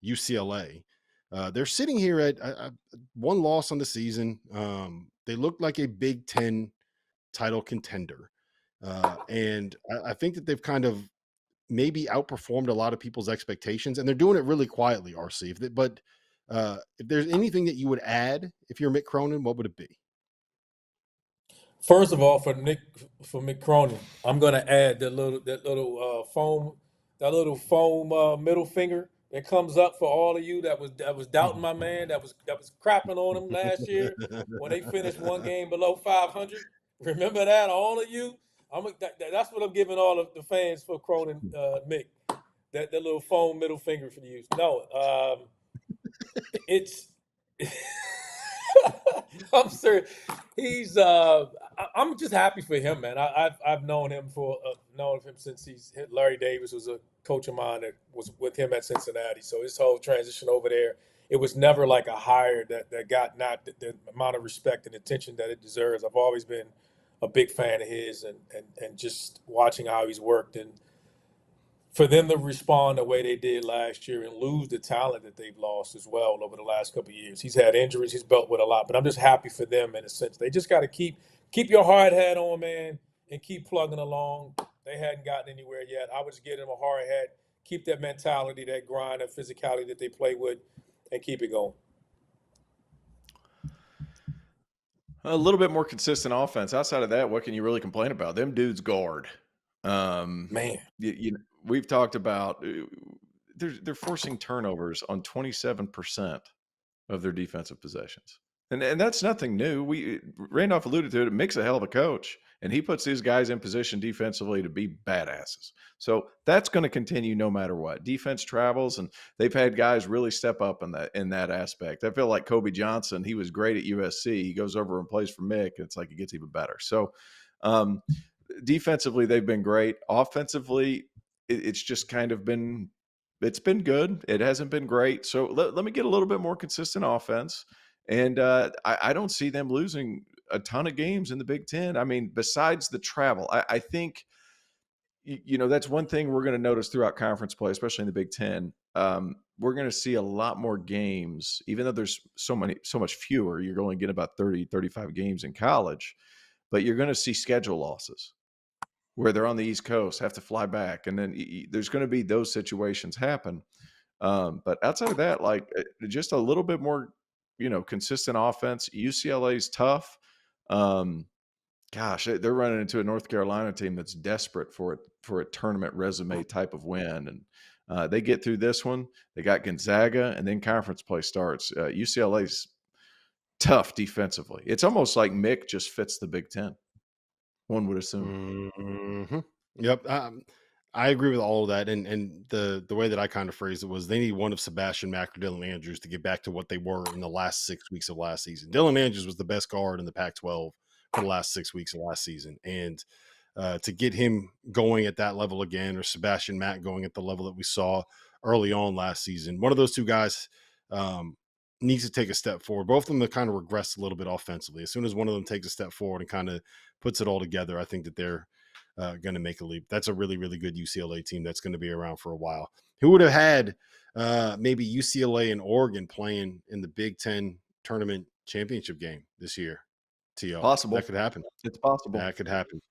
UCLA. They're sitting here at one loss on the season. They look like a Big Ten title contender. And I think that they've kind of maybe outperformed a lot of people's expectations, and they're doing it really quietly, RC. If there's anything that you would add if you're Mick Cronin, what would it be? First of all, for Mick Cronin, I'm going to add that little foam middle finger that comes up for all of you that was doubting my man, that was crapping on him last year when they finished one game below 500. Remember that, all of you. That's what I'm giving all of the fans for Cronin, Mick. That little foam middle finger for you. No, it's. I'm serious. I'm just happy for him, man. I've known him since Larry Davis was a coach of mine that was with him at Cincinnati. So his whole transition over there, it was never like a hire that got not the amount of respect and attention that it deserves. I've always been a big fan of his, and just watching how he's worked, and for them to respond the way they did last year and lose the talent that they've lost as well over the last couple of years. He's had injuries. He's dealt with a lot, but I'm just happy for them in a sense. They just got to keep your hard hat on, man, and keep plugging along. They hadn't gotten anywhere yet. I would just give them a hard hat, keep that mentality, that grind, that physicality that they play with, and keep it going. A little bit more consistent offense. Outside of that, what can you really complain about? Them dudes guard. Man, we've talked about they're forcing turnovers on 27% of their defensive possessions, and that's nothing new. Randolph alluded to it. Mick's a hell of a coach, and he puts these guys in position defensively to be badasses. So that's going to continue no matter what. Defense travels, and they've had guys really step up in that aspect. I feel like Kobe Johnson. He was great at USC. He goes over and plays for Mick. It's like it gets even better. So. Defensively, they've been great. Offensively, it's just kind of been – it's been good. It hasn't been great. So let me get a little bit more consistent offense. And I don't see them losing a ton of games in the Big Ten. I mean, besides the travel, I think, that's one thing we're going to notice throughout conference play, especially in the Big Ten. We're going to see a lot more games, even though there's so much fewer. You're only getting about 30, 35 games in college. But you're going to see schedule losses where they're on the East Coast, have to fly back. And then there's going to be those situations happen. But outside of that, like just a little bit more, consistent offense. UCLA's tough. Gosh, they're running into a North Carolina team that's desperate for a tournament resume type of win. And they get through this one. They got Gonzaga, and then conference play starts. UCLA's tough defensively. It's almost like Mick just fits the Big Ten, one would assume. Mm-hmm. Yep. I agree with all of that. And the way that I kind of phrased it was they need one of Sebastian Mack or Dylan Andrews to get back to what they were in the last 6 weeks of last season. Dylan Andrews was the best guard in the Pac-12 for the last 6 weeks of last season. And to get him going at that level again, or Sebastian Mack going at the level that we saw early on last season, one of those two guys needs to take a step forward. Both of them have kind of regressed a little bit offensively. As soon as one of them takes a step forward and kind of puts it all together, I think that they're going to make a leap. That's a really, really good UCLA team that's going to be around for a while. Who would have had maybe UCLA and Oregon playing in the Big Ten tournament championship game this year? T.O. Possible. That could happen. It's possible. That could happen.